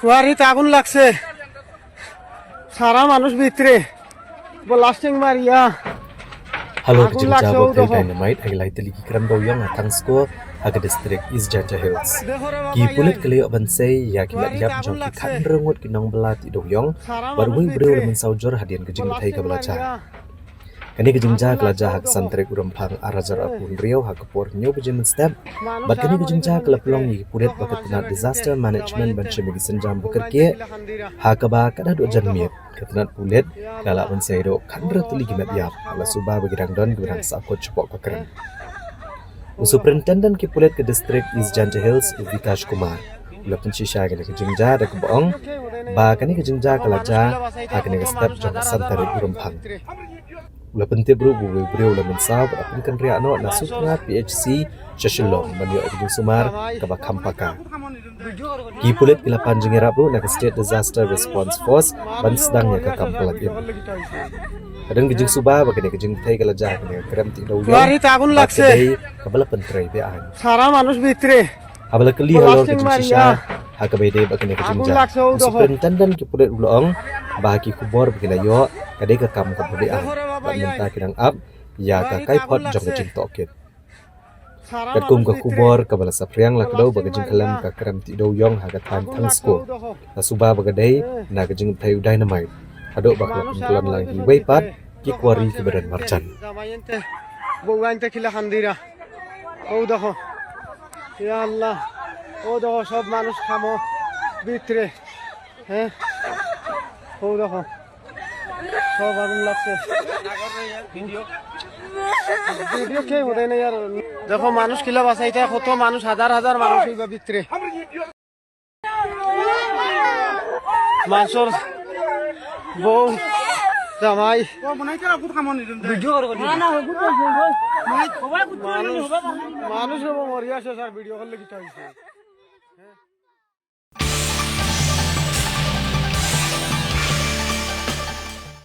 কুয়ারিতে আগুন লাগছে, সারা মানুষ ভিতরে ব্লাস্টিং মারিয়া Halo আগুন kejeng লাগছে। jabo ও kai দেখো dynamite agi lai teli kram do yang atang sko aga district East Janja Hills. দেখো রে Ki বাবা, pulit kali ban say ya ki কুয়ারিতে liap আগুন jong ki লাগছে, kan rengut ki nong belat i do yang সারা bar মানুষ wing breu ভিতরে lemen saujor hadian kejeng thai ka blasting belacha. মারিয়া Kani kejeng ja kelaja hak santrek uram phang arajar apun riau hak por nyo bejin step. মানুষ Bat kani সারা kejeng ja মানুষের kelap ভিতরে long ni pulit bakat punat disaster management ban chemigi senjam beker ke হান্দিরা hakaba kada do jan miet ketenat pulit kala ban say do kandra tuli gimat yap ala suba bagirang don gurang sakot chupok pakran. Superintendent ki pulit ke district East Janja Hills Vikash Kumar ulapun shisha gani ke jingja da ke boong ba kani ke jingja kalaja hakani ke step jong santare urum phang ulapun te bru bu bru ulamun sab apun kan ria no na sutra PHC Shashilong manyo ke sumar ke ba khampaka ki pulit ki lapan jingira bru na ke state disaster response force ban sedang ya ke kampalak in kadang gejing suba bagani gejing thai kalaja kani kram ti do কুয়ারিতে আগুন লাগছে, kabala pentrai be an সারা মানুষ ভিতরে abala kali halor Blasting gejing Maria. shisha hakabede bagani gejing Agun ja laksa u doho. superintendent ki pulet ulong bahaki kubor bagina yo kade ka kam ka be an minta kidang up ya ka kai pot jong gejing toket Sara kat kum মানুষ ka ভিতরে kubor kabala sapriang lakdo bagajing kalam ka kram ti do yong haga tan আগুন thang লাগছে, sko ও দেখো। na suba bagadai na gejing thai dynamite ado bakla kumpulan lagi way pat ki kwari ki badan marjan জামাইনতে বউগাইনতে খিলা খান্দিরা, ও দেখো, ইয়া আল্লাহ, ও দেখো সব মানুষ খামো ভিতরে, হ্যাঁ, ও দেখো সব আগুন লাগছে। ভিডিও কে হতে না ইয়ার, দেখো মানুষ খিলা বাঁচাইতে, কত মানুষ, হাজার হাজার মানুষ হইবা ভিতরে, মানুষের বউ জামাই মানুষ মরিয়া শেষ আর ভিডিও করলে কি হয়েছে।